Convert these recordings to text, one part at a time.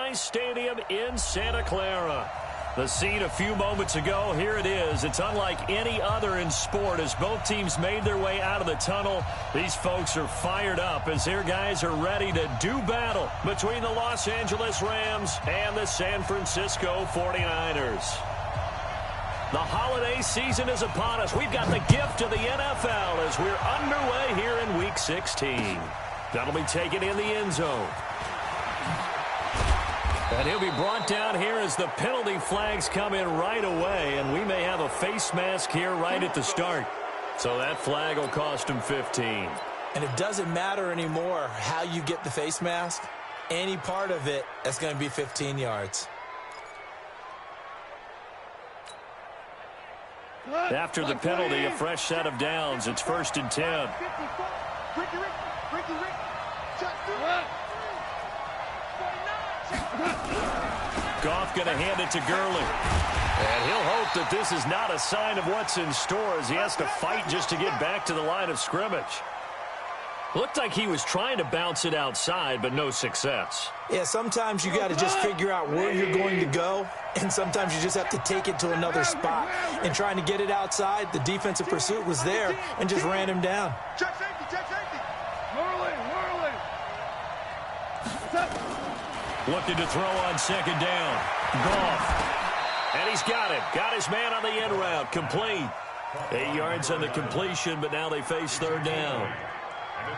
Levi's Stadium in Santa Clara. The scene a few moments ago, here it is. It's unlike any other in sport as both teams made their way out of the tunnel. These folks are fired up as their guys are ready to do battle between the Los Angeles Rams and the San Francisco 49ers. The holiday season is upon us. We've got the gift of the NFL as we're underway here in Week 16. That'll be taken in the end zone. And he'll be brought down here as the penalty flags come in right away, and we may have a face mask here right at the start. So that flag will cost him 15. And it doesn't matter anymore how you get the face mask. Any part of it, that's going to be 15 yards. After the penalty, a fresh set of downs. It's 1st and 10. Goff going to hand it to Gurley. And he'll hope that this is not a sign of what's in store as he has to fight just to get back to the line of scrimmage. Looked like he was trying to bounce it outside, but no success. Yeah, sometimes you got to just figure out where you're going to go, and sometimes you just have to take it to another spot. And trying to get it outside, the defensive pursuit was there and just ran him down. Check safety, check safety. Looking to throw on 2nd down. Goff. And he's got it. Got his man on the end route. Complete. 8 yards on the completion, but now they face 3rd down.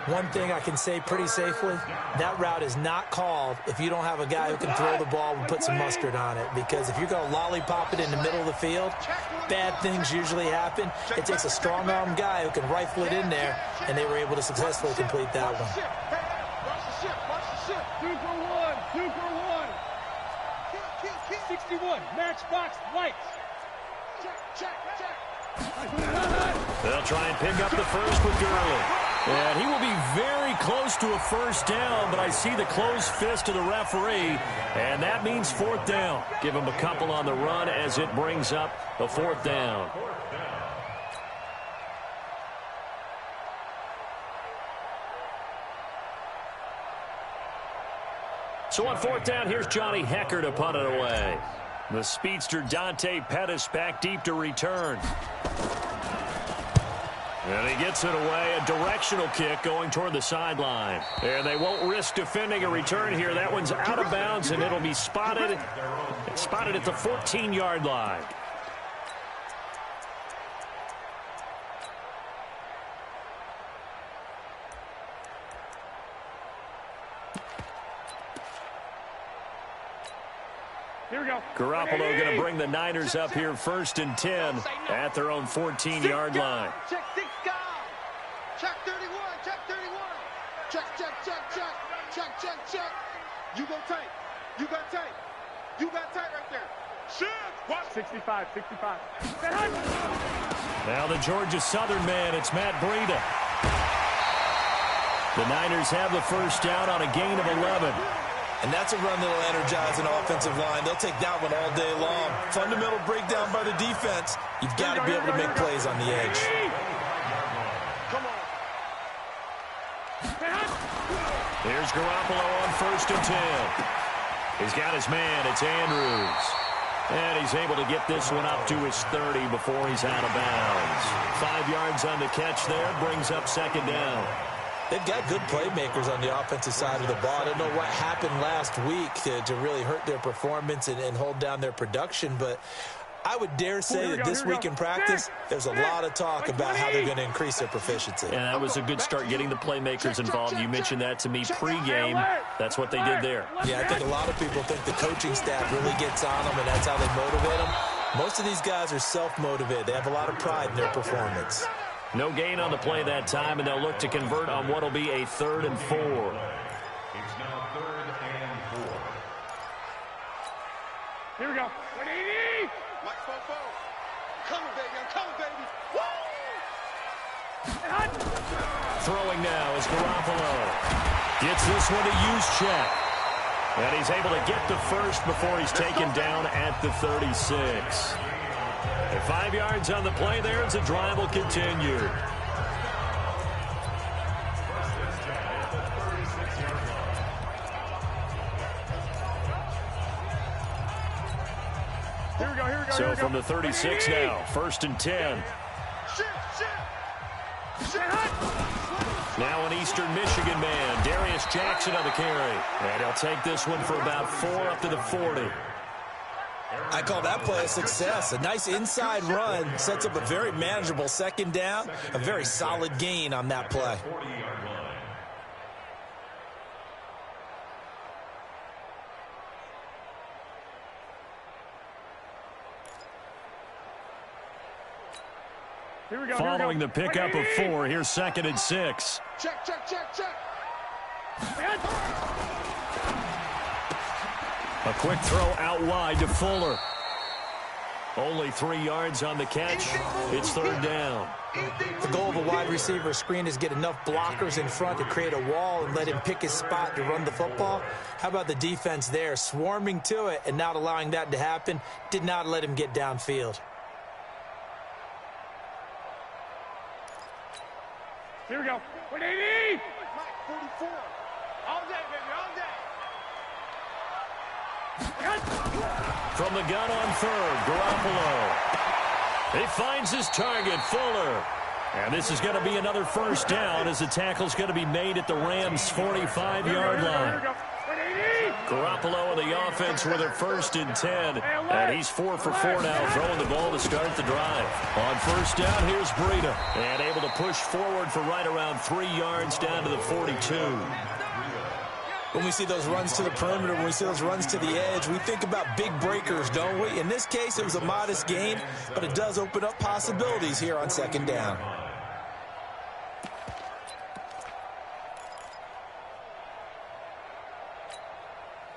One thing I can say pretty safely, that route is not called if you don't have a guy who can throw the ball and put some mustard on it. Because if you're going to lollipop it in the middle of the field, bad things usually happen. It takes a strong-arm guy who can rifle it in there, and they were able to successfully complete that one. Watch the ship, watch the ship. 2 for 1, 2 for 1. 61, matchbox lights. Check. They'll try and pick up the first with Gurley. And he will be very close to a 1st down, but I see the closed fist of the referee, and that means 4th down. Give him a couple on the run as it brings up a 4th down. So on 4th down, here's Johnny Hecker to punt it away. The speedster Dante Pettis back deep to return. And he gets it away, a directional kick going toward the sideline. And they won't risk defending a return here. That one's out of bounds, and it'll be spotted. It's spotted at the 14-yard line. Here we go. Garoppolo going to bring the Niners up here 1st and 10 at their own 14-yard line. Check 6 guys. Check 31. Check 31. Check. You go tight. You got tight. You got tight right there. Shit. 65. Now the Georgia Southern man, it's Matt Breida. The Niners have the 1st down on a gain of 11. And that's a run that'll energize an offensive line. They'll take that one all day long. Fundamental breakdown by the defense. You've got to be able to make plays on the edge. Come on. Here's Garoppolo on 1st and 10. He's got his man. It's Andrews. And he's able to get this one up to his 30 before he's out of bounds. 5 yards on the catch there. Brings up 2nd down. They've got good playmakers on the offensive side of the ball. I don't know what happened last week to really hurt their performance and hold down their production, but I would dare say that this week in practice, there's a lot of talk about how they're going to increase their proficiency. And that was a good start getting the playmakers involved. You mentioned that to me pregame. That's what they did there. Yeah, I think a lot of people think the coaching staff really gets on them, and that's how they motivate them. Most of these guys are self-motivated. They have a lot of pride in their performance. No gain on the play that time, and they'll look to convert on what will be a 3rd and 4. It's now 3rd and 4. Here we go. 180. Mike Fofo. Coming, baby. I'm coming, baby. Woo! Throwing now is Garoppolo. Gets this one to Juszczyk. And he's able to get the first before he's taken down at the 36. And 5 yards on the play there as the drive will continue. So from the 36 now, 1st and 10. Now an Eastern Michigan man, Darius Jackson on the carry. And he'll take this one for about 4 up to the 40. I call that play a success. A nice inside run sets up a very manageable 2nd down. A very solid gain on that play. Following the pickup of 4, here's 2nd and 6. Check, check, check, check. A quick throw out wide to Fuller. Only 3 yards on the catch. It's 3rd down. The goal of a wide receiver screen is get enough blockers in front to create a wall and let him pick his spot to run the football. How about the defense there, swarming to it and not allowing that to happen? Did not let him get downfield. Here we go. 180. Mike, 44. All day, baby, all day. From the gun on 3rd, Garoppolo. He finds his target, Fuller. And this is going to be another 1st down as the tackle's going to be made at the Rams' 45-yard line. Garoppolo and the offense with their 1st and 10. And he's 4 for 4 now, throwing the ball to start the drive. On 1st down, here's Breida. And able to push forward for right around 3 yards down to the 42. When we see those runs to the perimeter, when we see those runs to the edge, we think about big breakers, don't we? In this case, it was a modest gain, but it does open up possibilities here on 2nd down.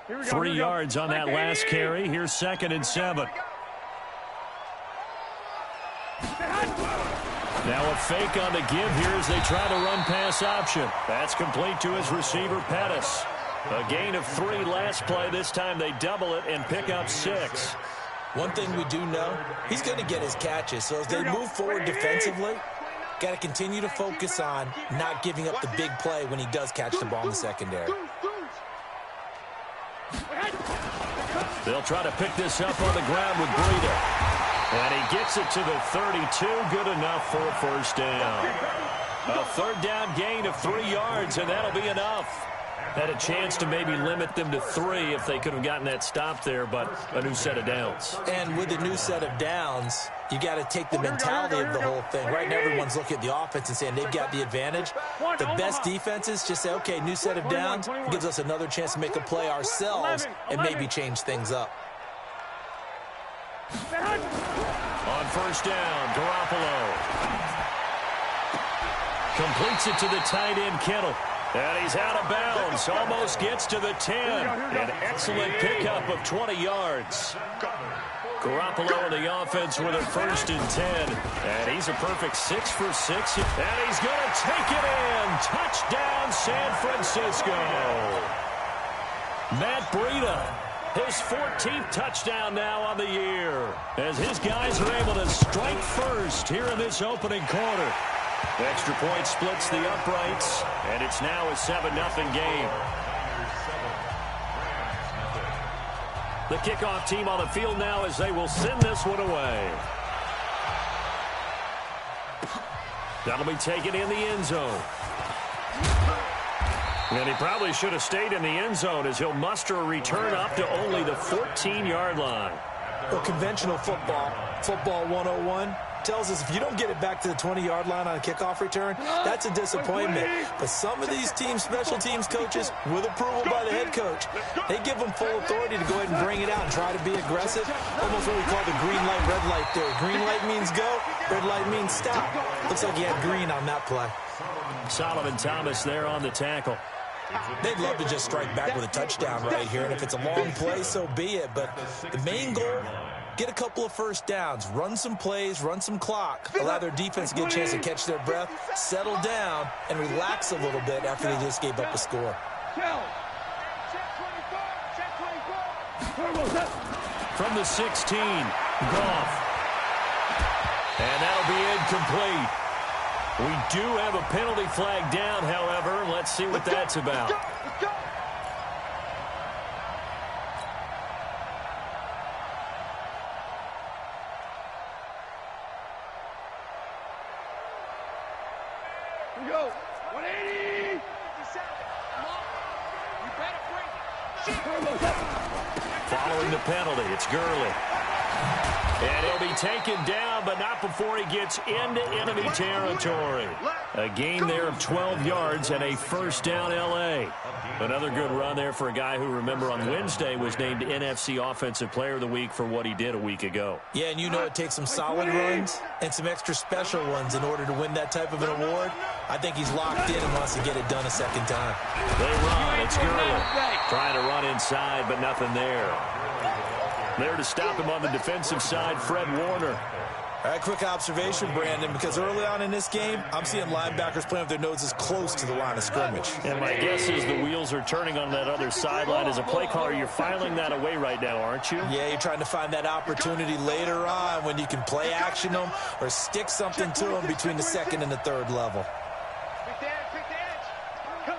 Here we go, 3 yards on that last carry. Here's 2nd and 7. Now a fake on the give here as they try to run pass option. That's complete to his receiver, Pettis. A gain of 3 last play. This time they double it and pick up 6. One thing we do know, he's going to get his catches. So as they move forward defensively, got to continue to focus on not giving up the big play when he does catch the ball in the secondary. They'll try to pick this up on the ground with Breida. And he gets it to the 32. Good enough for a 1st down. A 3rd down gain of 3 yards, and that'll be enough. Had a chance to maybe limit them to 3 if they could have gotten that stop there, but a new set of downs. And with a new set of downs, you got to take the mentality of the whole thing. Right now, everyone's looking at the offense and saying they've got the advantage. The best defenses just say, okay, new set of downs gives us another chance to make a play ourselves and maybe change things up. On 1st down, Garoppolo completes it to the tight end, Kittle. And he's out of bounds, almost gets to the 10. An excellent pickup of 20 yards. Garoppolo and the offense with a 1st and 10. And he's a perfect 6 for 6. And he's going to take it in. Touchdown, San Francisco. Matt Breida, his 14th touchdown now on the year, as his guys are able to strike first here in this opening quarter. Extra point splits the uprights, and it's now a 7-0 game. The kickoff team on the field now as they will send this one away. That'll be taken in the end zone. And he probably should have stayed in the end zone as he'll muster a return up to only the 14-yard line. Well, conventional football 101, tells us if you don't get it back to the 20-yard line on a kickoff return, that's a disappointment. But some of these teams, special teams coaches, with approval by the head coach, they give them full authority to go ahead and bring it out and try to be aggressive. Almost what we call the green light, red light theory. Green light means go, red light means stop. Looks like he had green on that play. Solomon Thomas there on the tackle. They'd love to just strike back with a touchdown right here, and if it's a long play, so be it. But the main goal, get a couple of first downs, run some plays, run some clock, allow their defense to get a chance to catch their breath, settle down, and relax a little bit after they just gave up a score. From the 16, Goff. And that'll be incomplete. We do have a penalty flag down, however. Let's see what that's about. we go. 180. Following the penalty, it's Gurley. And he'll be taken down, but not before he gets into enemy territory. A gain there of 12 yards and a first down L.A. Another good run there for a guy who, remember, on Wednesday was named NFC Offensive Player of the Week for what he did a week ago. Yeah, and you know it takes some solid runs and some extra special ones in order to win that type of an award. I think he's locked in and wants to get it done a second time. They run. It's Gurley trying to run inside, but nothing there. There to stop him on the defensive side, Fred Warner. All right, quick observation, Brandon, because early on in this game, I'm seeing linebackers playing with their noses close to the line of scrimmage. And my guess is the wheels are turning on that other sideline. As a play caller, you're filing that away right now, aren't you? Yeah, you're trying to find that opportunity later on when you can play action them or stick something to them between the second and the third level. Pick the edge, pick the edge. Come.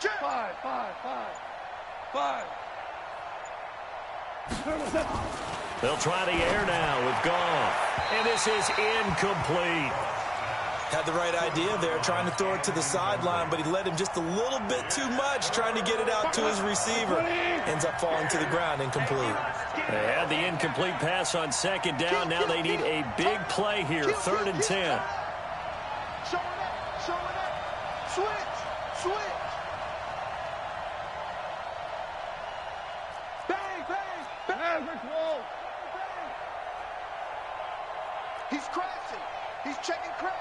Check. 5. They'll try the air now with Goff. And this is incomplete. Had the right idea there, trying to throw it to the sideline, but he led him just a little bit too much, trying to get it out to his receiver. Ends up falling to the ground, incomplete. They had the incomplete pass on second down. Now they need a big play here, 3rd and 10. Show it up. Switch. Bang. He's crashing. He's checking crash.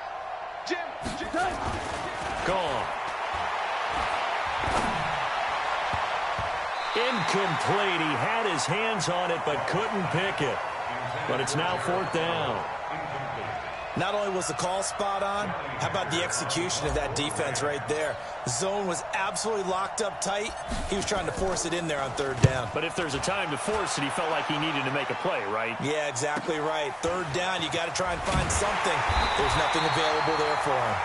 Jim. Gone. Incomplete. He had his hands on it, but couldn't pick it. But it's now 4th down. Not only was the call spot on, how about the execution of that defense right there? The zone was absolutely locked up tight. He was trying to force it in there on 3rd down. But if there's a time to force it, he felt like he needed to make a play, right? Yeah, exactly right. 3rd down, you got to try and find something. There's nothing available there for him.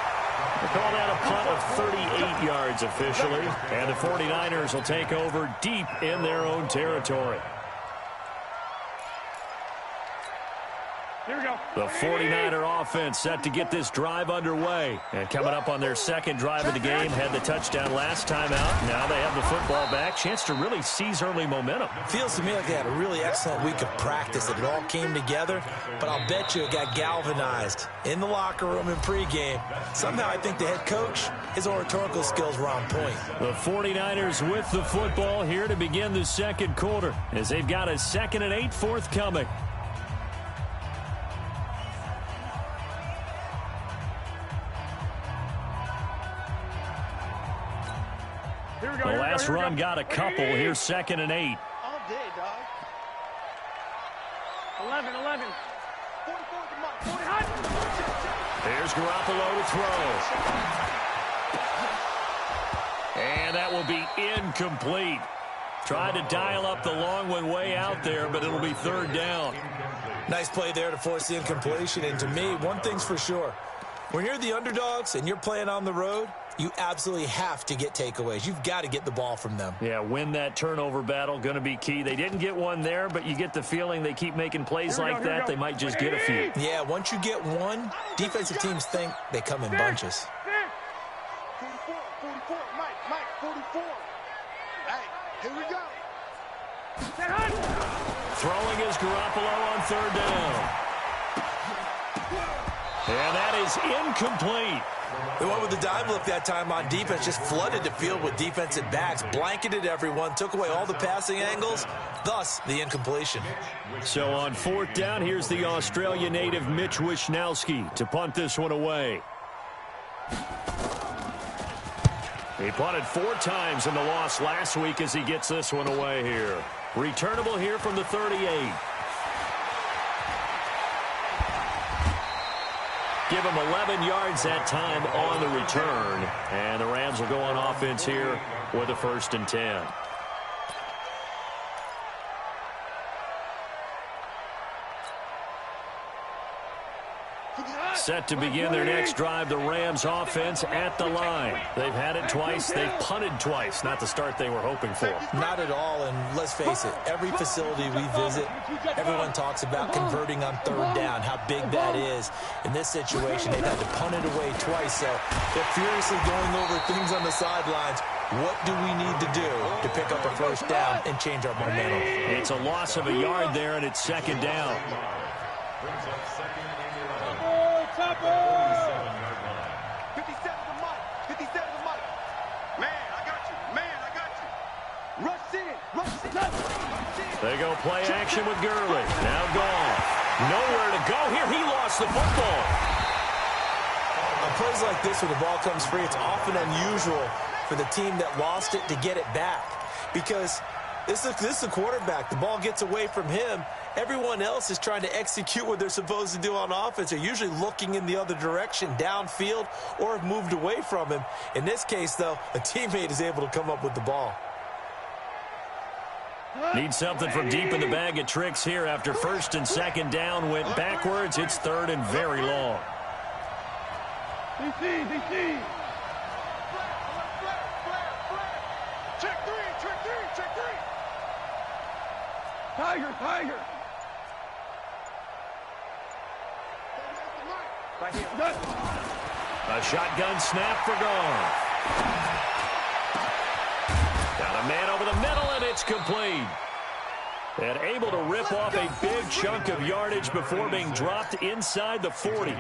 They call that a punt of 38 yards officially. And the 49ers will take over deep in their own territory. Here we go. The 49er offense set to get this drive underway. And coming up on their second drive of the game, had the touchdown last time out. Now they have the football back. Chance to really seize early momentum. Feels to me like they had a really excellent week of practice. It all came together, but I'll bet you it got galvanized in the locker room in pregame. Somehow I think the head coach, his oratorical skills were on point. The 49ers with the football here to begin the second quarter as they've got a 2nd and 8 forthcoming. The last run got a couple. Here's 2nd and 8. All day, dog. 11. 44 to Mike. 40 hot. There's Garoppolo to throw. And that will be incomplete. Tried to dial up the long one way out there, but it'll be 3rd down. Nice play there to force the incompletion. And to me, one thing's for sure. When you're the underdogs and you're playing on the road, you absolutely have to get takeaways. You've got to get the ball from them. Yeah, win that turnover battle, going to be key. They didn't get one there, but you get the feeling they keep making plays like that. They might just get a few. Yeah, once you get one, defensive teams think they come in bunches. 44, Mike, 44. Hey, here we go. Throwing is Garoppolo on 3rd down. And that is incomplete. They went with the dime look that time on defense, just flooded the field with defensive backs, blanketed everyone, took away all the passing angles, thus the incompletion. So on 4th down, here's the Australia native Mitch Wishnowsky to punt this one away. He punted 4 times in the loss last week as he gets this one away here. Returnable here from the 38. Give him 11 yards that time on the return. And the Rams will go on offense here with a 1st and 10. Set to begin their next drive, the Rams offense at the line. They've had it twice. They've punted twice. Not the start they were hoping for. Not at all, and let's face it, every facility we visit, everyone talks about converting on third down, how big that is. In this situation, they've had to punt it away twice, so they're furiously going over things on the sidelines. What do we need to do to pick up a first down and change our momentum? It's a loss of a yard there, and it's second down. They go play action with Gurley. Now gone. Nowhere to go here. He lost the football. On plays like this where the ball comes free, it's often unusual for the team that lost it to get it back. Because this is a quarterback. The ball gets away from him. Everyone else is trying to execute what they're supposed to do on offense. They're usually looking in the other direction, downfield, or have moved away from him. In this case, though, a teammate is able to come up with the ball. Need something from deep in the bag of tricks here after first and second down went backwards. It's third and very long. DC. Check three. Tiger. A shotgun snap for Gone. Got a man over the middle, and it's complete. And able to rip off a big chunk of yardage before being dropped inside the 40.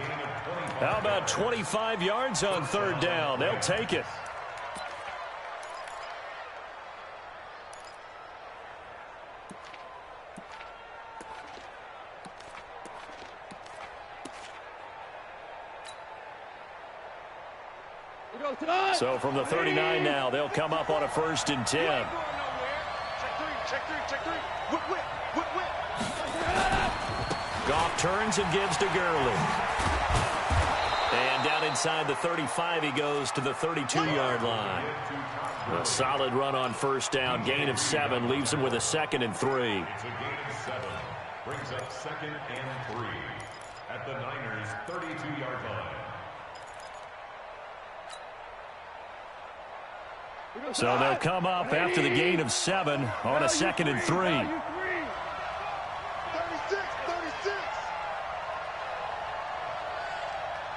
How about 25 yards on third down? They'll take it. So from the 39 now, they'll come up on a first and 10. Check three. Whip. Goff turns and gives to Gurley. And down inside the 35, he goes to the 32-yard line. A solid run on first down. Gain of 7 leaves him with a 2nd and 3. Brings up 2nd and 3 at the Niners' 32-yard line. So they'll come up after the gain of 7 on a 2nd and 3. 36.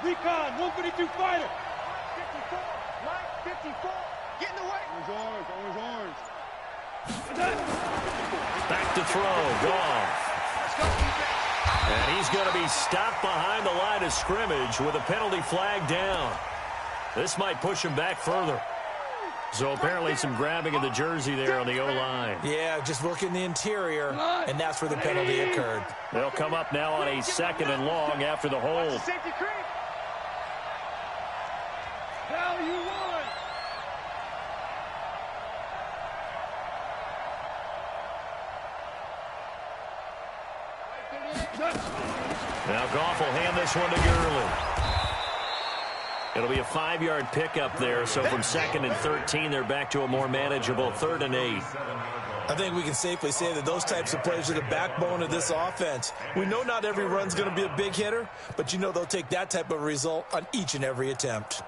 Recon, 152 fighter. 54. Get in the way. Orange. Back to throw. Goff. And he's going to be stopped behind the line of scrimmage with a penalty flag down. This might push him back further. So apparently some grabbing of the jersey there on the O-line. Yeah, just working the interior, and that's where the penalty occurred. They'll come up now on a 2nd and long after the hold. Safety creep. Now you won. Now Goff will hand this one to Gurley. It'll be a 5-yard pickup there, so from 2nd and 13, they're back to a more manageable 3rd and 8. I think we can safely say that those types of plays are the backbone of this offense. We know not every run's going to be a big hitter, but you know they'll take that type of result on each and every attempt.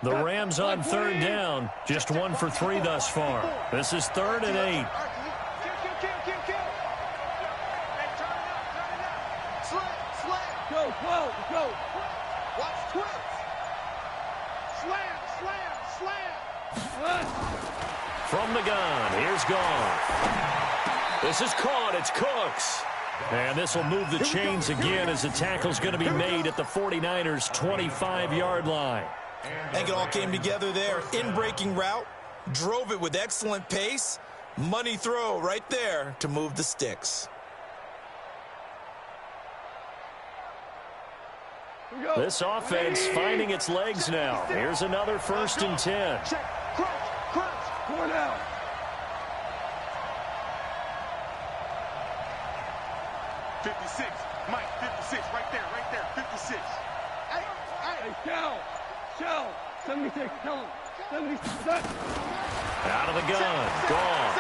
The Rams on third down, just 1 for 3 thus far. This is 3rd and 8. Kill. Hey, turn it up. Slam. Go. Watch twist. Slam. From the gun, here's Goff. This is caught, it's Cooks. And this will move the chains again as the tackle's going to be made at the 49ers' 25-yard line. I think it all came together there. In-breaking route, drove it with excellent pace. Money throw right there to move the sticks. This offense finding its legs now. Here's another 1st and 10. Crunch. Going out. Mike, 56, right there, 56. Hey, Shell, 76, tell him. Out of the gun. Gone.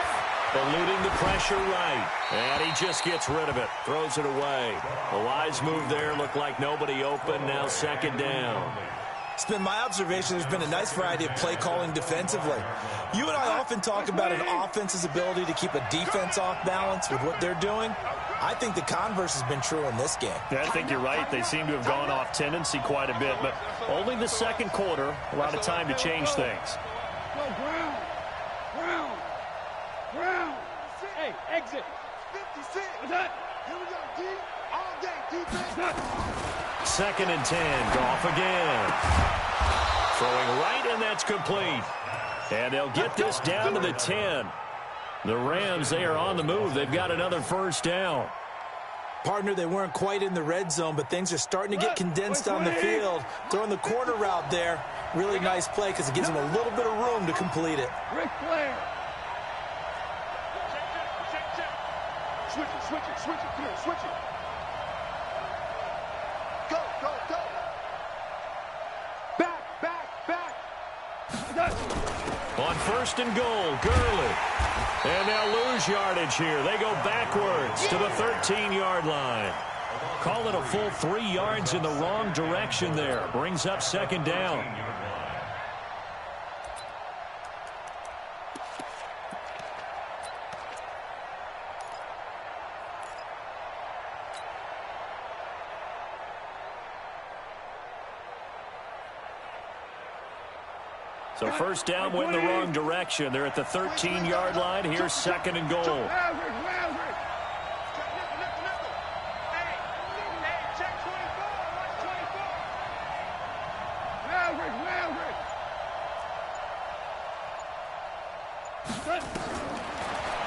Eluding the pressure right. And he just gets rid of it. Throws it away. A wise move there. Looked like nobody open. Now second down. It's been my observation there's been a nice variety of play calling defensively. You and I often talk about an offense's ability to keep a defense off balance with what they're doing. I think the converse has been true in this game. Yeah, I think you're right. They seem to have gone off tendency quite a bit, but only the second quarter. A lot of time to change things. Go ground. Ground. Ground. Hey, exit. 56. What's that? Here we go, D. All day, defense. Second and 10. Goff again. Throwing right, and that's complete. And they'll get this down to the 10. The Rams, they are on the move. They've got another first down. Partner, they weren't quite in the red zone, but things are starting to get condensed on the field. Throwing the corner route there. Really nice play because it gives them a little bit of room to complete it. Ric Flair. Switch it, switch it, switch it. Come here, switch it. Go, go, go. Back, back, back. On first and goal, Gurley. And they'll lose yardage here. They go backwards to the 13-yard line. Call it a full 3 yards in the wrong direction there. Brings up second down. So first down went in the wrong direction. They're at the 13-yard line. Here's second and goal.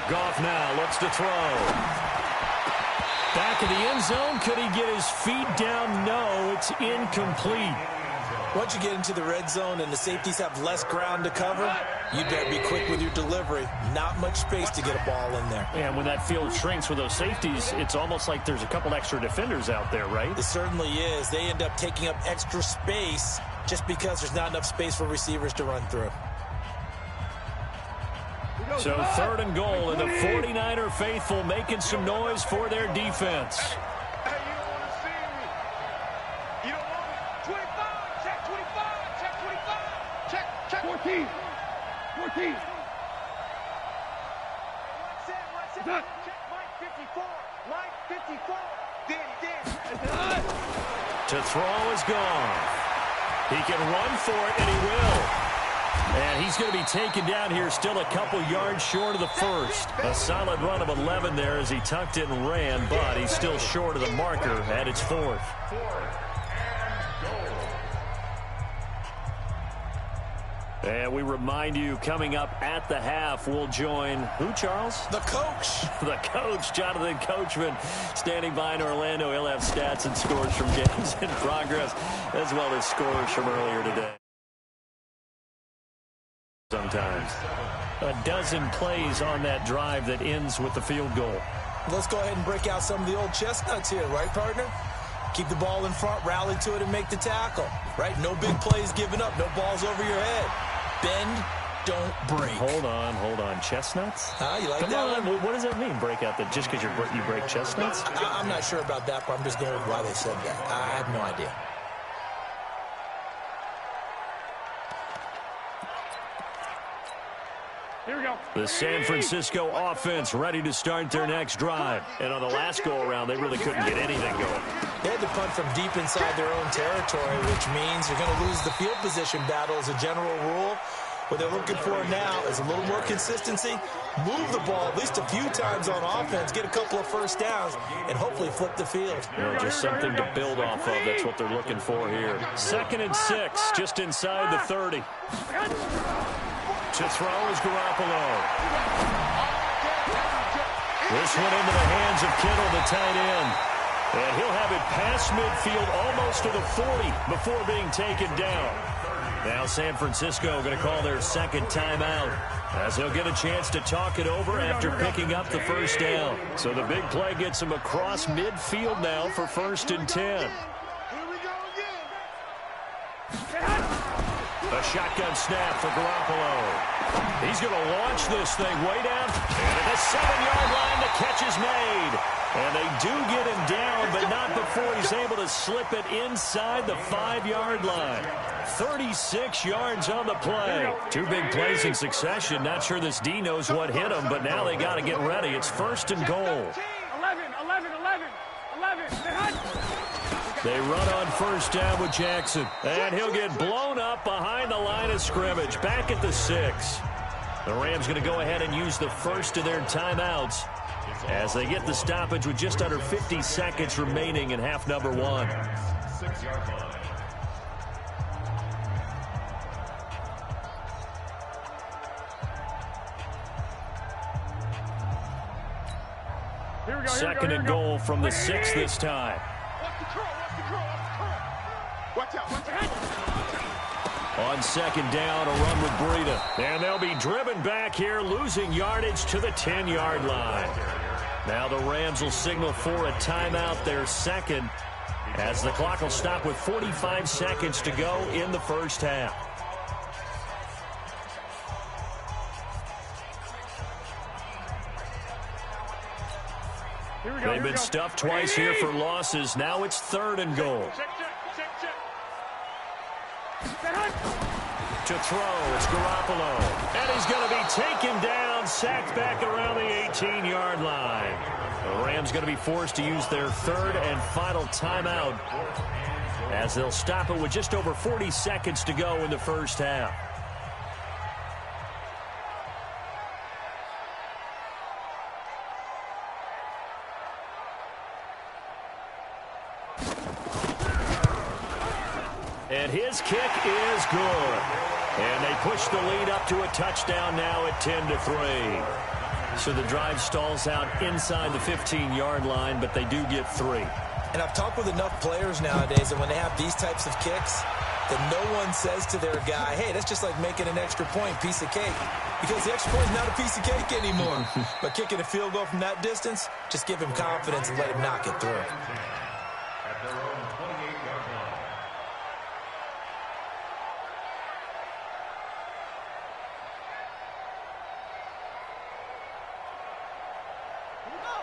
Goff now looks to throw. Back in the end zone. Could he get his feet down? No, it's incomplete. Once you get into the red zone and the safeties have less ground to cover, you better be quick with your delivery. Not much space to get a ball in there. And when that field shrinks with those safeties, it's almost like there's a couple extra defenders out there, right? It certainly is. They end up taking up extra space just because there's not enough space for receivers to run through. So third and goal, and the 49er faithful making some noise for their defense. Hey, you don't want to see me. You don't want me. 25, check 25, check 25. Check 14. 14. What's that? Check Mike 54. Mike 54. Dan. To throw is gone. He can run for it, and he will. And he's going to be taken down here, still a couple yards short of the first. A solid run of 11 there as he tucked it and ran, but he's still short of the marker at its fourth. And we remind you, coming up at the half, we'll join who, Charles? The coach. The coach, Jonathan Coachman, standing by in Orlando. He'll have stats and scores from games in progress, as well as scores from earlier today. Sometimes a dozen plays on that drive that ends with the field goal. Let's go ahead and break out some of the old chestnuts here, right, partner? Keep the ball in front, rally to it, and make the tackle, right? No big plays given up, no balls over your head. Bend, don't break. Hold on. Chestnuts? You like Come that on. one? What does that mean, break out? That just because you break chestnuts? I'm not sure about that, but I'm just going with why they said that. I have no idea. Here we go. The San Francisco offense ready to start their next drive. And on the last go-around, they really couldn't get anything going. They had to punt from deep inside their own territory, which means you're going to lose the field position battle as a general rule. What they're looking for now is a little more consistency, move the ball at least a few times on offense, get a couple of first downs, and hopefully flip the field. Just something to build off of. That's what they're looking for here. 2nd and 6, just inside the 30. To throw is Garoppolo. This one into the hands of Kittle, the tight end. And he'll have it past midfield almost to the 40 before being taken down. Now San Francisco going to call their second timeout as he'll get a chance to talk it over after picking up the first down. So the big play gets him across midfield now for 1st and 10. Here we go again. A A shotgun snap for Garoppolo. He's going to launch this thing way down. And at the 7-yard line, the catch is made. And they do get him down, but not before he's able to slip it inside the 5-yard line. 36 yards on the play. 2 big plays in succession. Not sure this D knows what hit him, but now they got to get ready. It's 1st and goal. 11. They run on 1st down with Jackson. And he'll get blown up behind the line of scrimmage. Back at the 6. The Rams going to go ahead and use the first of their timeouts as they get the stoppage with just under 50 seconds remaining in half number 1. 6-yard line. Second and goal from the 6 this time. Watch out. On 2nd down, a run with Breida. And they'll be driven back here, losing yardage to the 10-yard line. Now the Rams will signal for a timeout, their 2nd, as the clock will stop with 45 seconds to go in the first half. They've been stuffed twice here for losses. Now it's 3rd and goal. Check. To throw, it's Garoppolo. And he's going to be taken down, sacked back around the 18-yard line. The Rams going to be forced to use their 3rd and final timeout as they'll stop it with just over 40 seconds to go in the first half. And his kick is good. And they push the lead up to a touchdown now at 10-3. So the drive stalls out inside the 15-yard line, but they do get 3. And I've talked with enough players nowadays that when they have these types of kicks, that no one says to their guy, hey, that's just like making an extra point, piece of cake. Because the extra point is not a piece of cake anymore. But kicking a field goal from that distance, just give him confidence and let him knock it through. At their own 28-yard line.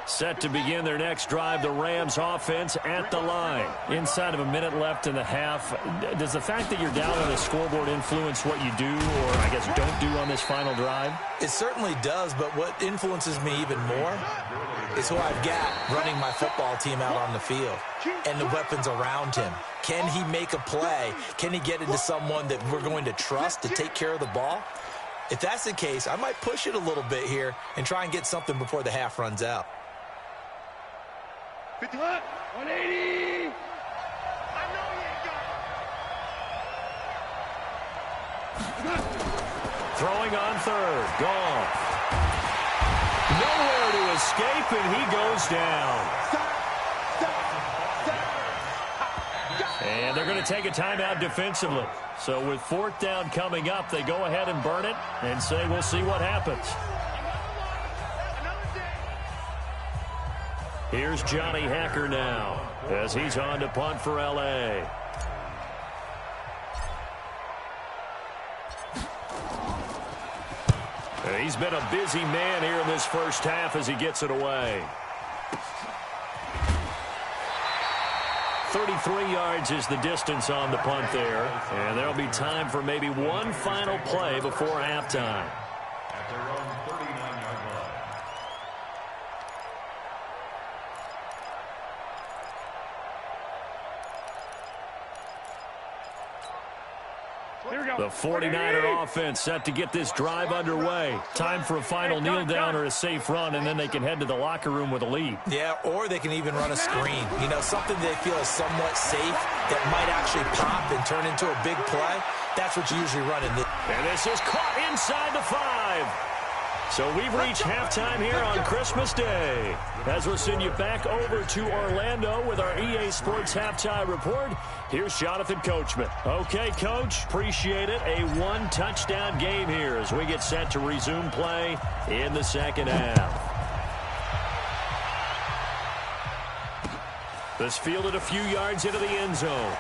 Set to begin their next drive, the Rams offense at the line. Inside of a minute left in the half, does the fact that you're down on the scoreboard influence what you do or, I guess, don't do on this final drive? It certainly does, but what influences me even more is who I've got running my football team out on the field and the weapons around him. Can he make a play? Can he get into someone that we're going to trust to take care of the ball? If that's the case, I might push it a little bit here and try and get something before the half runs out. 50, 180. Throwing on 3rd, gone. Nowhere to escape, and he goes down. And they're going to take a timeout defensively. So with 4th down coming up, they go ahead and burn it and say we'll see what happens. Here's Johnny Hacker now as he's on to punt for L.A. He's been a busy man here in this first half as he gets it away. 33 yards is the distance on the punt there. And there'll be time for maybe one final play before halftime. At their own 39-yard line. The 49er offense set to get this drive underway. Time for a final kneel down or a safe run, and then they can head to the locker room with a lead. Yeah, or they can even run a screen. You know, something they feel is somewhat safe that might actually pop and turn into a big play. That's what you usually run in this. And this is caught inside the 5. So we've reached halftime here on Christmas Day. As we'll send you back over to Orlando with our EA Sports Halftime Report, here's Jonathan Coachman. Okay, Coach, appreciate it. A one-touchdown game here as we get set to resume play in the second half. This fielded a few yards into the end zone.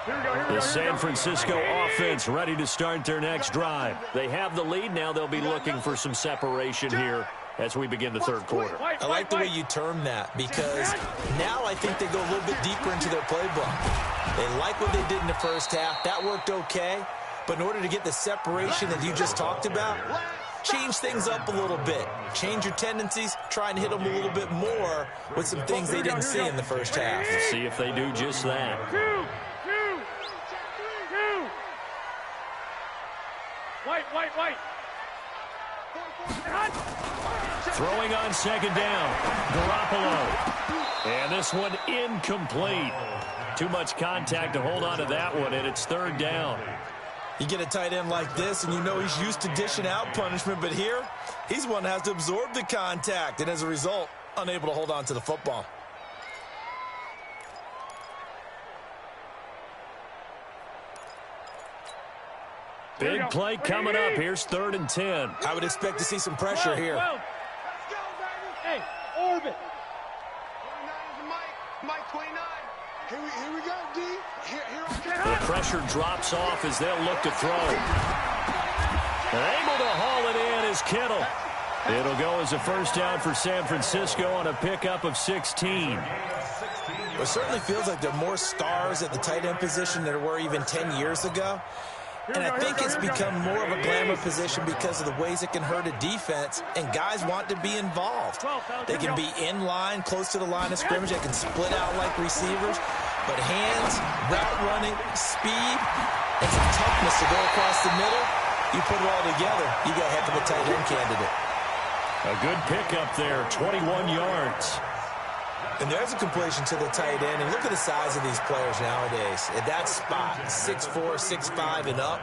The San Francisco offense ready to start their next drive. They have the lead. Now they'll be looking for some separation here as we begin the third quarter. I like the way you term that, because now I think they go a little bit deeper into their playbook. They like what they did in the first half. That worked okay. But in order to get the separation that you just talked about, change things up a little bit. Change your tendencies. Try and hit them a little bit more with some things they didn't see in the first half. We'll see if they do just that. White. Throwing on second down. Garoppolo. And this one incomplete. Too much contact to hold on to that one, and it's third down. You get a tight end like this, and you know he's used to dishing out punishment, but here, he's one that has to absorb the contact, and as a result, unable to hold on to the football. Big play coming up. Here's 3rd and 10. I would expect to see some pressure here. Let's go, baby. Hey, orbit. 29 is Mike 29. Here we go, D. The pressure drops off as they'll look to throw. And able to haul it in is Kittle. It'll go as a first down for San Francisco on a pickup of 16. It certainly feels like there are more stars at the tight end position than there were even 10 years ago. And I think it's become more of a glamour position because of the ways it can hurt a defense, and guys want to be involved. They can be in line, close to the line of scrimmage. They can split out like receivers. But hands, route running, speed, and some toughness to go across the middle, you put it all together, you got a heck of a tight end candidate. A good pickup there, 21 yards. And there's a completion to the tight end. And look at the size of these players nowadays. At that spot, 6'4", 6'5", and up.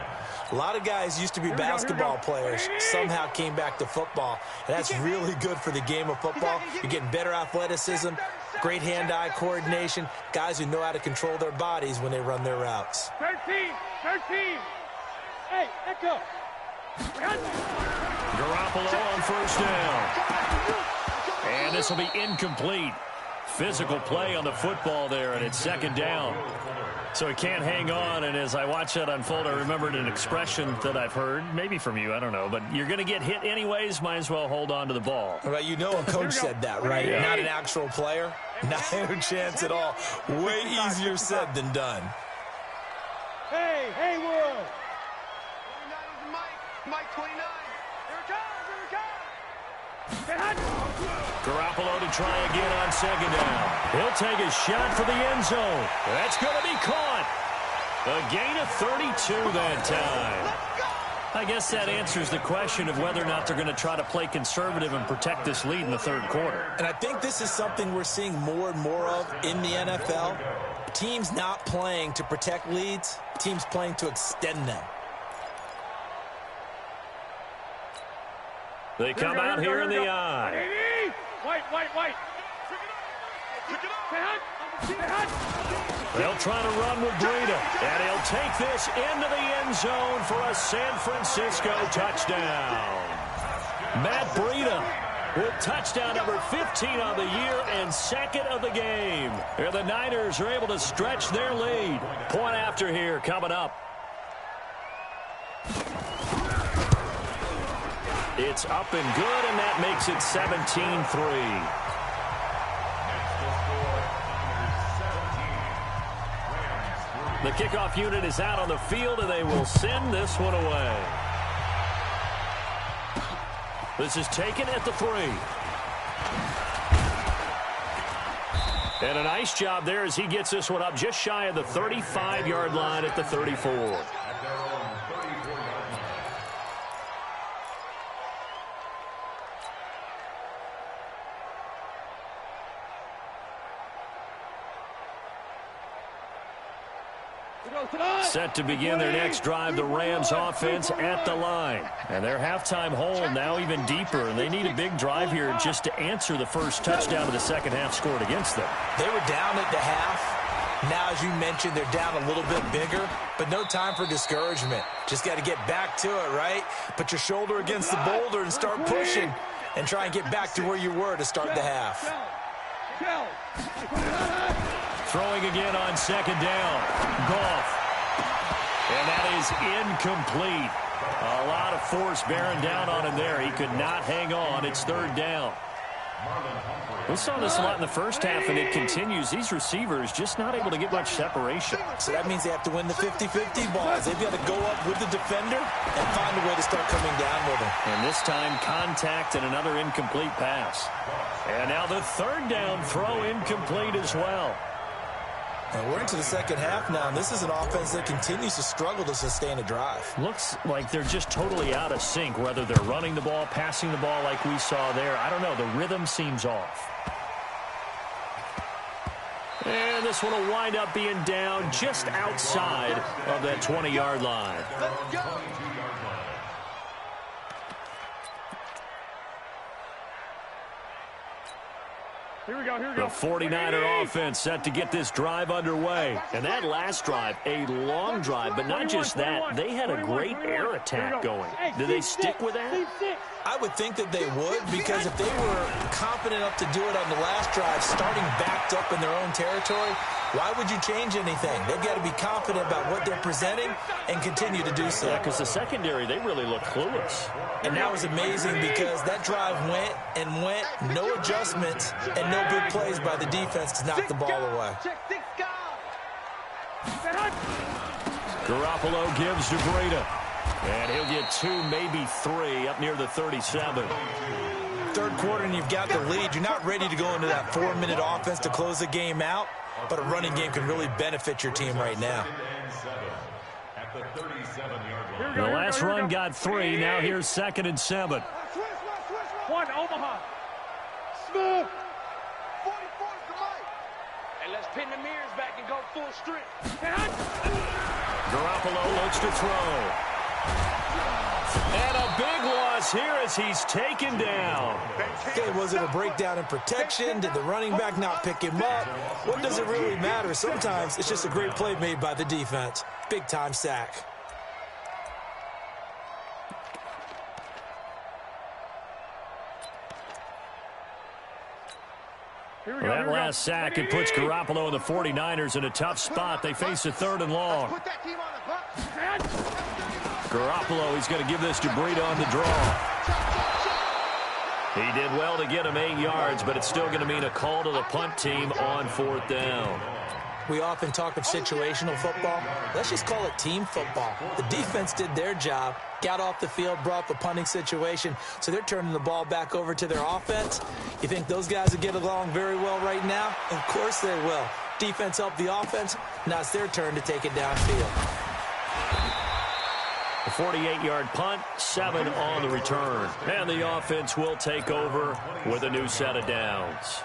A lot of guys used to be basketball players, somehow came back to football. And that's really good for the game of football. You're getting better athleticism, great hand-eye coordination, guys who know how to control their bodies when they run their routes. 13. Hey, Echo. Garoppolo on first down. And this will be incomplete. Physical play on the football there, and it's second down. So he can't hang on, and as I watch that unfold, I remembered an expression that I've heard, maybe from you, I don't know, but you're going to get hit anyways, might as well hold on to the ball. Right, you know a coach said that, right? Yeah. Not an actual player. Not a chance at all. Way easier said than done. Hey, Haywood. 29 is Mike 29. Here it comes. Garoppolo to try again on second down. He'll take a shot for the end zone. That's going to be caught. A gain of 32 that time. I guess that answers the question of whether or not they're going to try to play conservative and protect this lead in the third quarter. And I think this is something we're seeing more and more of in the NFL. Teams not playing to protect leads, teams playing to extend them. They come out here in the eye. White. They'll try to run with Breida, and he'll take this into the end zone for a San Francisco touchdown. Matt Breida with touchdown number 15 on the year and second of the game. Here the Niners are able to stretch their lead. Point after here coming up. It's up and good, and that makes it 17-3. The kickoff unit is out on the field, and they will send this one away. This is taken at the 3. And a nice job there as he gets this one up just shy of the 35-yard line at the 34. Set to begin their next drive, the Rams offense at the line. And their halftime hole now even deeper, and they need a big drive here just to answer the first touchdown of the second half scored against them. They were down at the half. Now, as you mentioned, they're down a little bit bigger, but no time for discouragement. Just got to get back to it, right? Put your shoulder against the boulder and start pushing and try and get back to where you were to start the half. Throwing again on second down. Goff. And that is incomplete. A lot of force bearing down on him there. He could not hang on. It's third down. We saw this a lot in the first half, and it continues. These receivers just not able to get much separation. So that means they have to win the 50-50 balls. They've got to go up with the defender and find a way to start coming down with him. And this time, contact and another incomplete pass. And now the third down throw incomplete as well. And we're into the second half now, and this is an offense that continues to struggle to sustain a drive. Looks like they're just totally out of sync, whether they're running the ball, passing the ball like we saw there. I don't know. The rhythm seems off. And this one will wind up being down just outside of that 20-yard line. Let's go. Here we go, here we The go. 49er offense set to get this drive underway. And that last drive, a long drive, but not just that. They had a great air attack going. Did they stick with that? I would think that they would, because if they were confident enough to do it on the last drive, starting backed up in their own territory, why would you change anything? They've got to be confident about what they're presenting and continue to do so. Yeah, because the secondary, they really look clueless. And that was amazing because that drive went and went, no adjustments and no big plays by the defense to knock the ball away. Check 6 guys. Garoppolo gives to Breida. And he'll get 2, maybe 3 up near the 37. Third quarter and you've got the lead. You're not ready to go into that 4-minute offense to close the game out, but a running game can really benefit your team right now. At the 37-yard line. The last run got 3. Now here's 2nd and 7. One, Omaha. Smooth. 44's the mic. And let's pin the mirrors back and go full strength. Garoppolo looks to throw. And a big loss here as he's taken down. Okay, was it a breakdown in protection? Did the running back not pick him up? What does it really matter? Sometimes it's just a great play made by the defense. Big-time sack. Well, that last sack, it puts Garoppolo and the 49ers in a tough spot. They face a 3rd and long. Put that team on the bus. Garoppolo, he's going to give this to Breida on the draw. He did well to get him 8 yards, but it's still going to mean a call to the punt team on 4th down. We often talk of situational football. Let's just call it team football. The defense did their job, got off the field, brought the punting situation, so they're turning the ball back over to their offense. You think those guys will get along very well right now? Of course they will. Defense helped the offense. Now it's their turn to take it downfield. A 48-yard punt, 7 on the return. And the offense will take over with a new set of downs.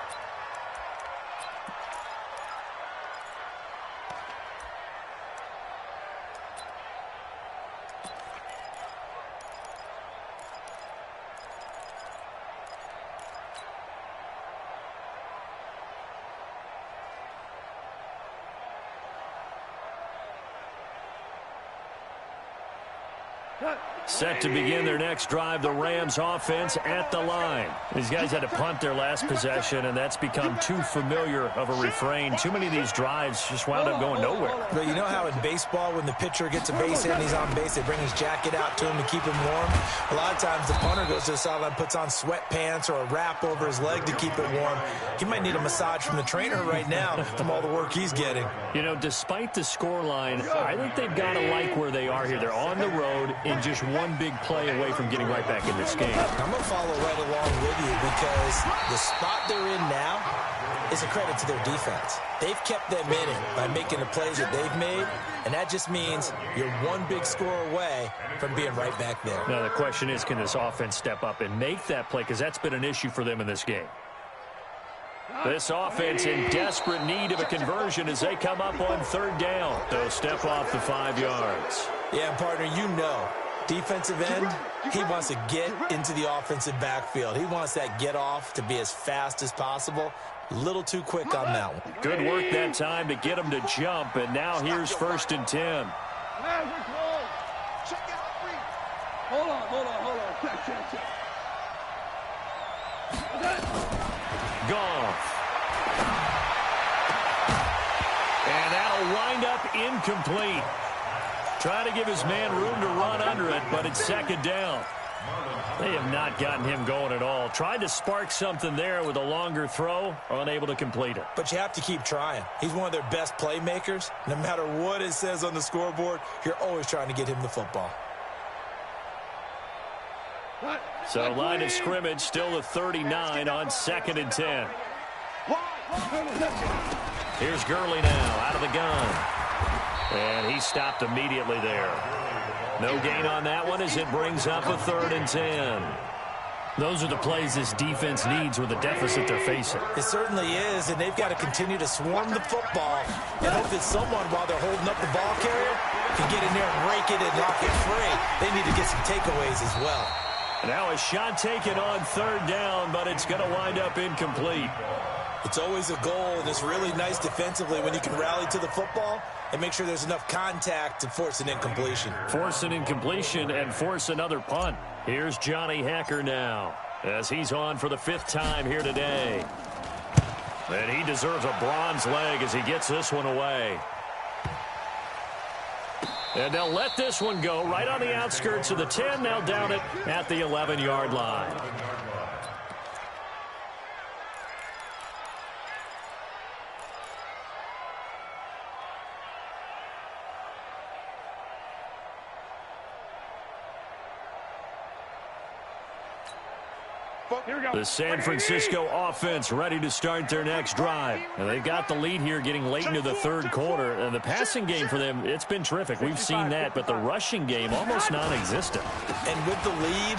Set to begin their next drive, the Rams offense at the line. These guys had to punt their last possession, and that's become too familiar of a refrain. Too many of these drives just wound up going nowhere. But you know how in baseball, when the pitcher gets a base hit and he's on base, they bring his jacket out to him to keep him warm? A lot of times the punter goes to the sideline, puts on sweatpants or a wrap over his leg to keep it warm. He might need a massage from the trainer right now from all the work he's getting. You know, despite the scoreline, I think they've got to like where they are here. They're on the road in just one big play away from getting right back in this game. I'm going to follow right along with you because the spot they're in now is a credit to their defense. They've kept them in it by making the plays that they've made, and that just means you're one big score away from being right back there. Now, the question is, can this offense step up and make that play? Because that's been an issue for them in this game. This offense in desperate need of a conversion as they come up on 3rd down. They'll step off the 5 yards. Yeah, partner, you know, defensive end, he wants to get into the offensive backfield. He wants that get off to be as fast as possible. A little too quick on that one. Good work that time to get him to jump, and now here's 1st and 10. Hold on. Check. Goff. And that'll wind up incomplete. Trying to give his man room to run under it, but it's second down. They have not gotten him going at all. Tried to spark something there with a longer throw, unable to complete it. But you have to keep trying. He's one of their best playmakers. No matter what it says on the scoreboard, you're always trying to get him the football. So line of scrimmage still at 39 on 2nd and 10. Here's Gurley now out of the gun. And he stopped immediately there. No gain on that one as it brings up a 3rd and 10. Those are the plays this defense needs with the deficit they're facing. It certainly is, and they've got to continue to swarm the football and hope that someone, while they're holding up the ball carrier, can get in there and rake it and knock it free. They need to get some takeaways as well. Now a shot taken on 3rd down, but it's going to wind up incomplete. It's always a goal, and it's really nice defensively when you can rally to the football and make sure there's enough contact to force an incompletion. Force an incompletion and force another punt. Here's Johnny Hacker now as he's on for the 5th time here today. And he deserves a bronze leg as he gets this one away. And they'll let this one go right on the outskirts of the 10. Now down it at the 11-yard line. The San Francisco offense ready to start their next drive. And they've got the lead here getting late into the 3rd quarter. And the passing game for them, it's been terrific. We've seen that, but the rushing game almost non-existent. And with the lead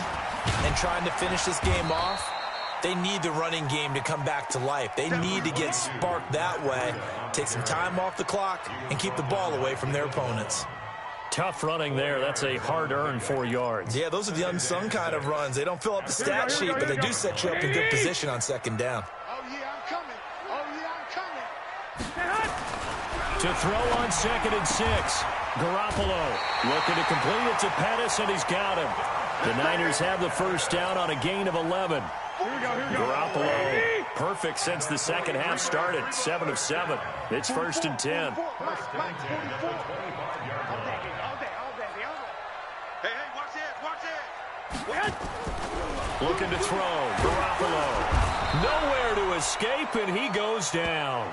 and trying to finish this game off, they need the running game to come back to life. They need to get sparked that way, take some time off the clock, and keep the ball away from their opponents. Tough running there. That's a hard-earned 4 yards. Yeah, those are the unsung kind of runs. They don't fill up the stat sheet, but they do set you up in good position on 2nd down. Oh, yeah, I'm coming. Oh, yeah, I'm coming. To throw on 2nd and 6. Garoppolo looking to complete it to Pettis, and he's got him. The Niners have the 1st down on a gain of 11. Garoppolo, perfect since the second half started. 7 of 7. It's 1st and 10. Looking to throw. Garoppolo. Nowhere to escape, and he goes down.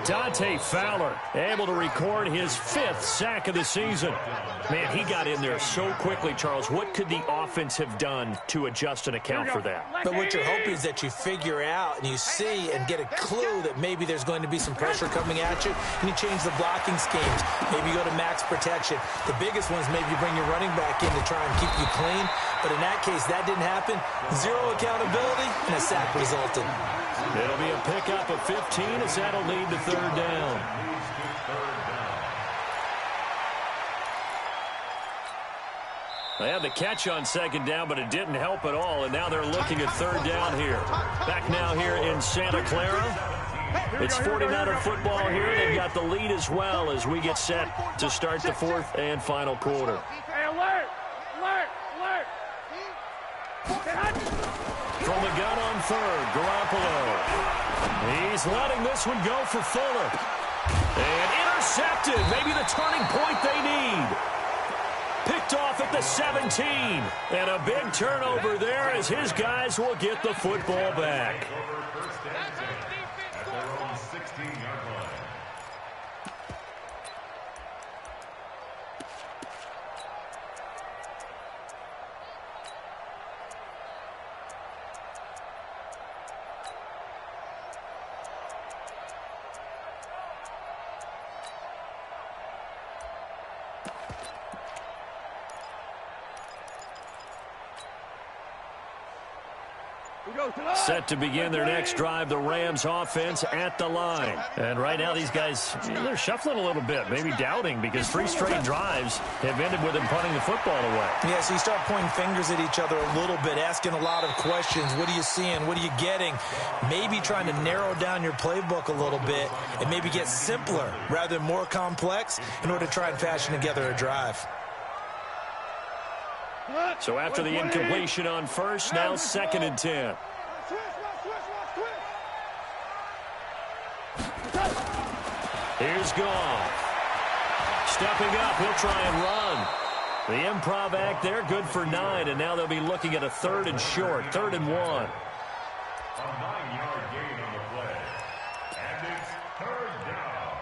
Dante Fowler able to record his 5th sack of the season. Man, he got in there so quickly, Charles. What could the offense have done to adjust and account for that? But what you're hoping is that you figure out and you see and get a clue that maybe there's going to be some pressure coming at you, and you change the blocking schemes. Maybe you go to max protection. The biggest one is maybe you bring your running back in to try and keep you clean. But in that case, that didn't happen. 0 accountability, and a sack resulted. It'll be a pickup of 15 as that'll lead to 3rd down. They had the catch on 2nd down, but it didn't help at all, and now they're looking at 3rd down here. Back now here in Santa Clara. It's 49er football here. They've got the lead as well as we get set to start the 4th and final quarter. Hey, alert! Alert! Alert! From the gun on 3rd, Garoppolo. He's letting this one go for Fuller. And intercepted. Maybe the turning point they need. Picked off at the 17. And a big turnover there as his guys will get the football back. At their own 16-yard line. Set to begin their next drive, the Rams offense at the line. And right now these guys, they're shuffling a little bit, maybe doubting, because 3 straight drives have ended with them punting the football away. Yeah, so you start pointing fingers at each other a little bit, asking a lot of questions. What are you seeing? What are you getting? Maybe trying to narrow down your playbook a little bit and maybe get simpler rather than more complex in order to try and fashion together a drive. So after the incompletion on 1st, now 2nd and 10. Here's Goff. stepping up. He'll try and run. The improv act there, good for 9, and now they'll be looking at a 3rd and short, 3rd and 1. A 9-yard gain on the play. And it's 3rd down.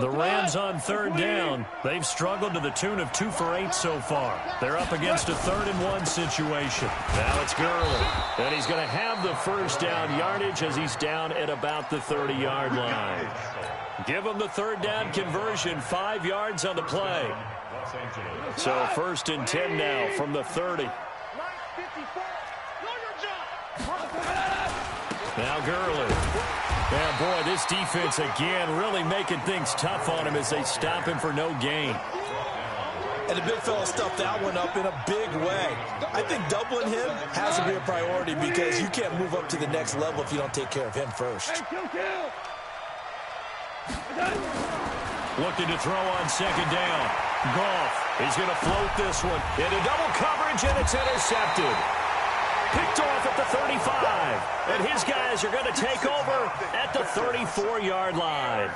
The Rams on 3rd down. They've struggled to the tune of 2 for 8 so far. They're up against a 3rd and 1 situation. Now it's Gurley. And he's going to have the first down yardage as he's down at about the 30-yard line. Give him the 3rd down conversion, 5 yards on the play. So 1st and 10 now from the 30. Now Gurley. Yeah, boy, this defense again really making things tough on him as they stop him for no gain. And the big fella stuffed that one up in a big way. I think doubling him has to be a priority because you can't move up to the next level if you don't take care of him first. Looking to throw on 2nd down. Goff, he's going to float this one into double coverage, and it's intercepted. Picked off at the 35, and his guys are going to take over at the 34-yard line.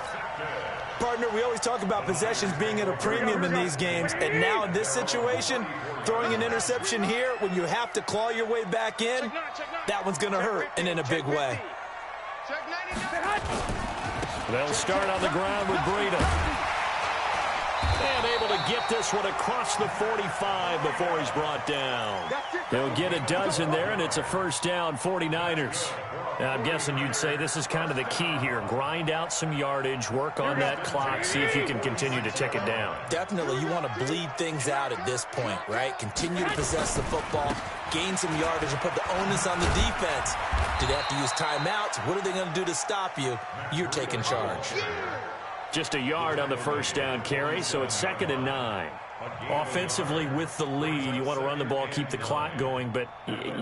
Partner, we always talk about possessions being at a premium in these games, and now in this situation, throwing an interception here when you have to claw your way back in, that one's going to hurt, and in a big way. They'll start on the ground with Breida. And able to get this one across the 45 before he's brought down. They'll get a dozen there, and it's a first down, 49ers. Now, I'm guessing you'd say this is kind of the key here. Grind out some yardage, work on that clock, see if you can continue to tick it down. Definitely, you want to bleed things out at this point, right? Continue to possess the football, gain some yardage, and put the onus on the defense. Do they have to use timeouts? What are they going to do to stop you? You're taking charge. Just a yard on the first down carry, so it's 2nd and 9. Offensively with the lead, you want to run the ball, keep the clock going, but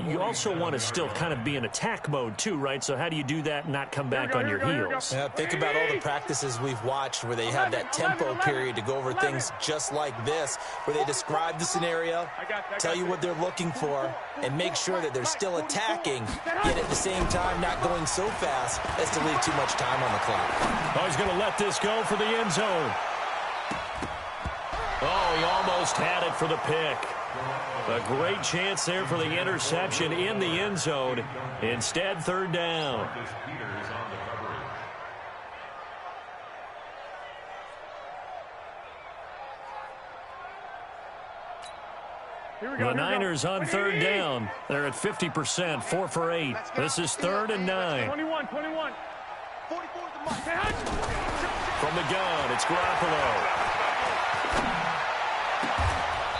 you also want to still kind of be in attack mode too, right? So how do you do that and not come back on your heels? Yeah, think about all the practices we've watched where they have that tempo period to go over things just like this, where they describe the scenario, tell you what they're looking for, and make sure that they're still attacking, yet at the same time not going so fast as to leave too much time on the clock. Oh, he's going to let this go for the end zone. Oh, he almost had it for the pick. A great chance there for the interception in the end zone. Instead, 3rd down. The Niners on 3rd down. They're at 50%, 4 for 8. This is 3rd and 9. 21. From the gun, it's Garoppolo.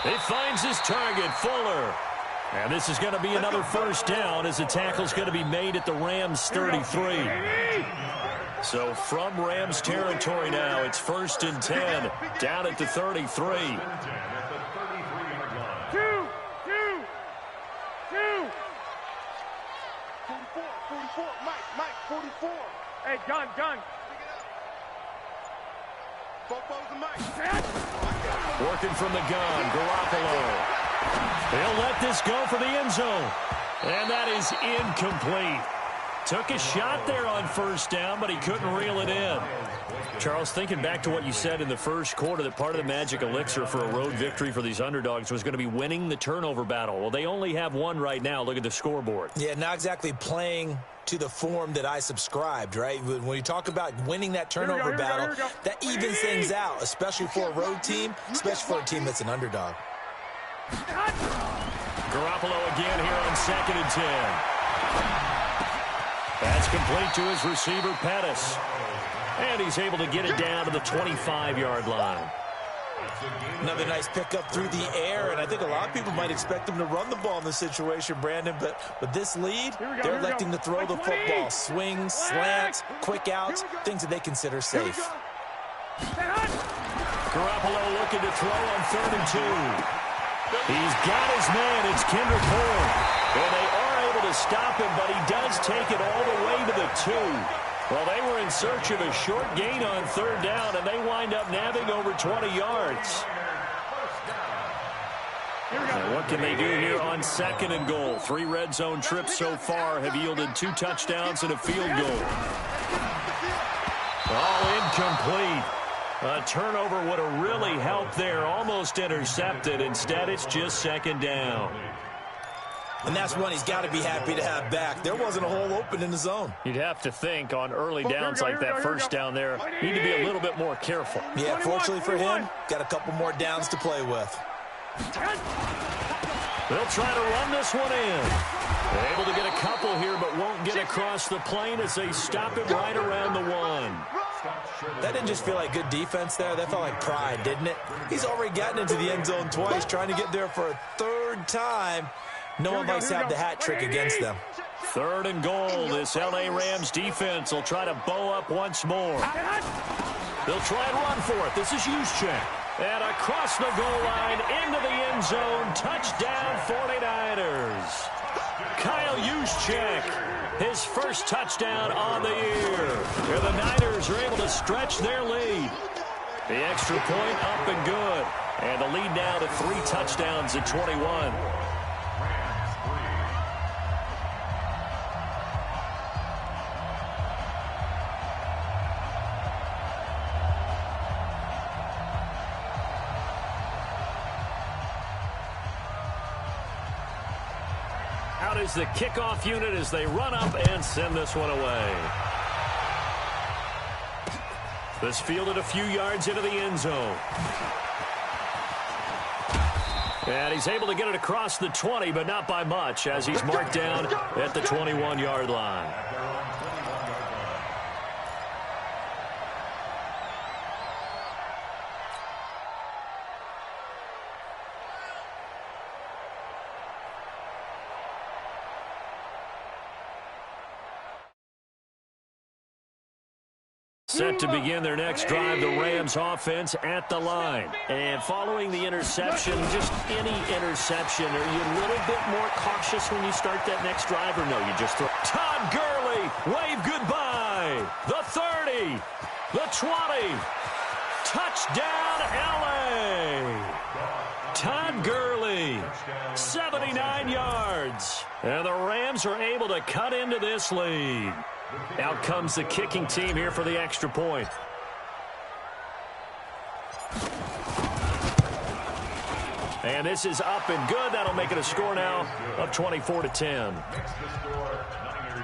He finds his target, Fuller. And this is going to be another first down as the tackle's going to be made at the Rams 33. So from Rams territory now, it's 1st and 10, down at the 33. 2. 44, Mike, 44. Hey, gun. Working from the gun, Garoppolo. He'll let this go for the end zone. And that is incomplete. Took a shot there on first down, but he couldn't reel it in. Charles, thinking back to what you said in the first quarter, that part of the magic elixir for a road victory for these underdogs was going to be winning the turnover battle. Well, they only have one right now. Look at the scoreboard. Yeah, not exactly playing to the form that I subscribed, right? When you talk about winning that turnover battle, that evens things out, especially for a road team, especially for a team that's an underdog. Garoppolo again here on 2nd and 10. That's complete to his receiver, Pettis. And he's able to get it down to the 25-yard line. Another nice pickup through the air, and I think a lot of people might expect them to run the ball in this situation, Brandon, but with this lead, they're electing to throw the football. Swings, slants, quick outs, things that they consider safe. Garoppolo looking to throw on 3rd and 2. He's got his man. It's Kendrick Bourne. And they are able to stop him, but he does take it all the way to the 2. Well, they were in search of a short gain on 3rd down, and they wind up nabbing over 20 yards. And what can they do here on 2nd and goal? 3 red zone trips so far have yielded 2 touchdowns and a field goal. All incomplete. A turnover would have really helped there. Almost intercepted. Instead, it's just 2nd down. And that's one he's got to be happy to have back. There wasn't a hole open in the zone. You'd have to think on early downs like that first down there, need to be a little bit more careful. Yeah, fortunately for him, got a couple more downs to play with. They'll try to run this one in. They're able to get a couple here, but won't get across the plane as they stop it right around the 1. That didn't just feel like good defense there. That felt like pride, didn't it? He's already gotten into the end zone twice, trying to get there for a 3rd time. No one likes to have the hat trick against them. 3rd and goal. This L.A. Rams defense will try to bow up once more. They'll try and run for it. This is Juszczyk. And across the goal line into the end zone. Touchdown 49ers. Kyle Juszczyk, his first touchdown on the year. And the Niners are able to stretch their lead. The extra point up and good. And the lead now to 3 touchdowns at 21. Out is the kickoff unit as they run up and send this one away. This fielded a few yards into the end zone. And he's able to get it across the 20, but not by much, as he's marked down at the 21-yard line. Set to begin their next drive, the Rams offense at the line. And following the interception, just any interception, are you a little bit more cautious when you start that next drive, or no, you just throw? Todd Gurley, wave goodbye. The 30, the 20, touchdown L.A. Todd Gurley, 79 yards. And the Rams are able to cut into this lead. Out comes the kicking team here for the extra point. And this is up and good. That'll make it a score now of 24-10.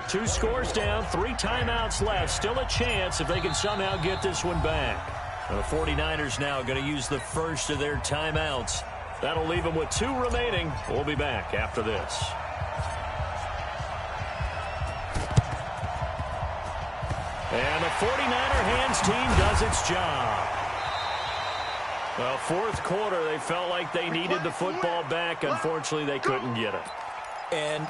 2 scores down, 3 timeouts left. Still a chance if they can somehow get this one back. The 49ers now going to use the first of their timeouts. That'll leave them with 2 remaining. We'll be back after this. And the 49er hands team does its job. Well, 4th quarter, they felt like they needed the football back. Unfortunately, they couldn't get it. And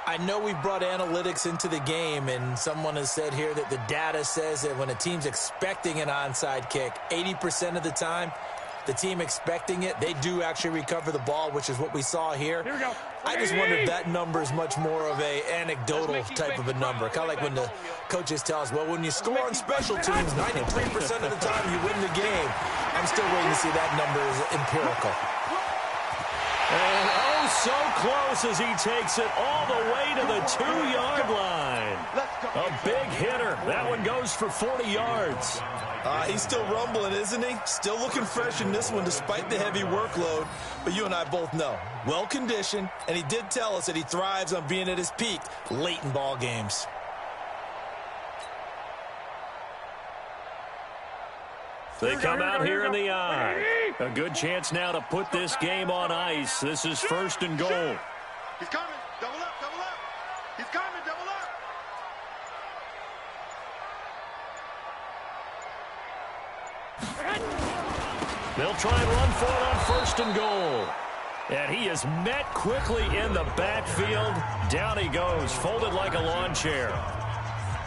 I know we brought analytics into the game, and someone has said here that the data says that when a team's expecting an onside kick, 80% of the time, the team expecting it, they do actually recover the ball, which is what we saw here. I just wonder if that number is much more of a anecdotal type of a number. Kind of like when the coaches tell us, well, when you score on special teams, 93% of the time you win the game. I'm still waiting to see that number is empirical. And oh, so close as he takes it all the way to the 2-yard line. A big hitter. That one goes for 40 yards. He's still rumbling, isn't he? Still looking fresh in this one despite the heavy workload. But you and I both know, well-conditioned, and he did tell us that he thrives on being at his peak late in ball games. They come out here in the eye. A good chance now to put this game on ice. This is 1st and goal. He's coming. Double up, double up. He's coming, double up. They'll try and run for it on 1st and goal. And he is met quickly in the backfield. Down he goes, folded like a lawn chair.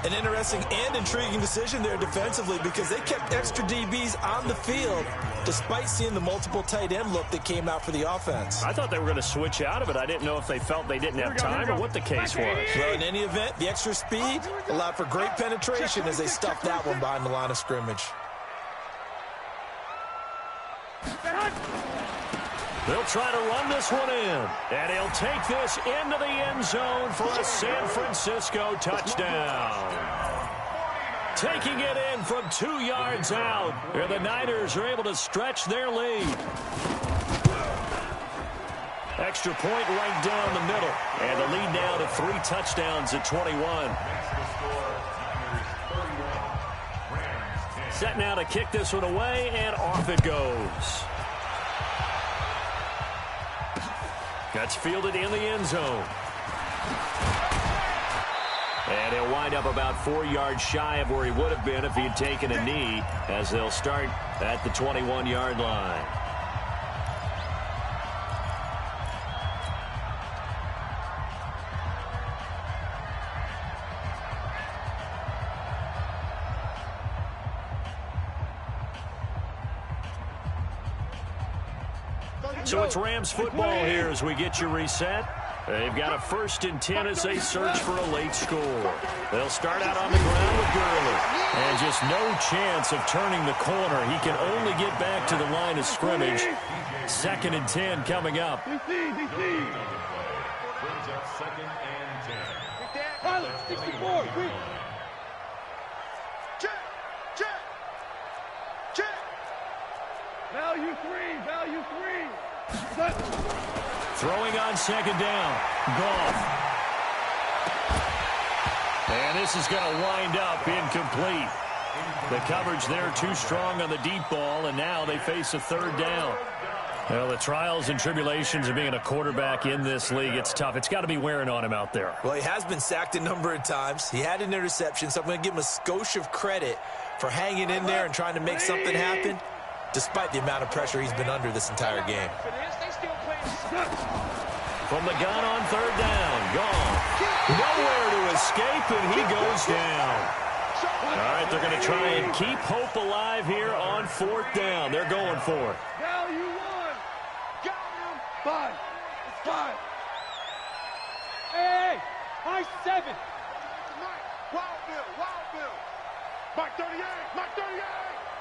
An interesting and intriguing decision there defensively because they kept extra DBs on the field despite seeing the multiple tight end look that came out for the offense. I thought they were going to switch out of it. I didn't know if they felt they didn't have time or what the case was. Well, in any event, the extra speed allowed for great penetration as they stuffed that one behind the line of scrimmage. They'll try to run this one in. And he'll take this into the end zone for a San Francisco touchdown. Taking it in from 2 yards out. And the Niners are able to stretch their lead. Extra point right down the middle. And the lead now to 3 touchdowns at 21. Set now to kick this one away, and off it goes. That's fielded in the end zone. And he'll wind up about 4 yards shy of where he would have been if he had taken a knee, as they'll start at the 21-yard line. So it's Rams football here as we get you reset. They've got a 1st and 10 as they search for a late score. They'll start out on the ground with Gurley. And just no chance of turning the corner. He can only get back to the line of scrimmage. 2nd and 10 coming up. Brings up 2nd and 10. Pilot, 64, quick. Check, check, check. Value 3, value 3. Throwing on 2nd down. Goff. And this is going to wind up incomplete. The coverage there too strong on the deep ball, and now they face a 3rd down. Well, the trials and tribulations of being a quarterback in this league, it's tough. It's got to be wearing on him out there. Well, he has been sacked a number of times. He had an interception, so I'm going to give him a skosh of credit for hanging in there and trying to make something happen, despite the amount of pressure he's been under this entire game. From the gun on 3rd down. Goff. Nowhere to escape, and he goes down. All right, they're going to try and keep hope alive here on 4th down. They're going for it. Value 1. Got him. 5. 5. Hey, high 7. Wild Bill. Mark 38. Mark 38.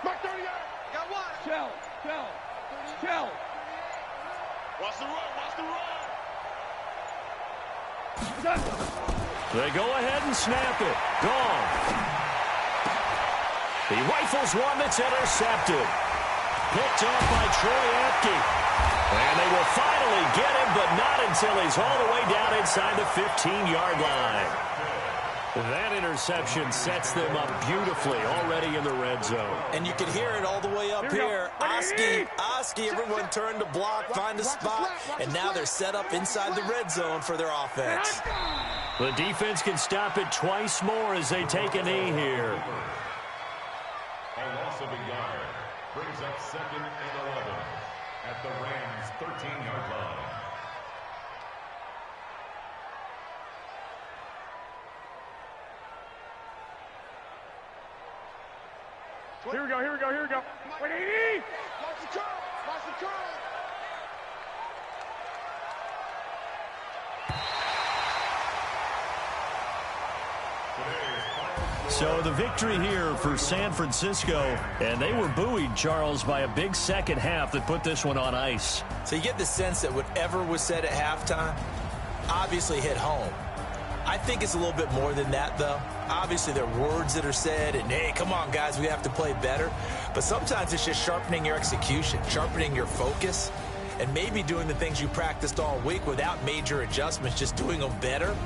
Mark 38. Got one. Shell. Watch the run. They go ahead and snap it. Gone. He rifles one that's intercepted. Picked off by Troy Apke. And they will finally get him, but not until he's all the way down inside the 15-yard line. That interception sets them up beautifully already in the red zone. And you can hear it all the way up here. Oski, everyone turned to block, find a spot, and now they're set up inside the red zone for their offense. The defense can stop it twice more as they take a knee here. A loss of a yard brings up 2nd and 11 at the Rams' 13-yard line. Here we go. Wait, Watch the curl. So the victory here for San Francisco, and they were buoyed, Charles, by a big second half that put this one on ice. So you get the sense that whatever was said at halftime obviously hit home. I think it's a little bit more than that, though. Obviously, there are words that are said, and, hey, come on, guys, we have to play better. But sometimes it's just sharpening your execution, sharpening your focus, and maybe doing the things you practiced all week without major adjustments, just doing them better.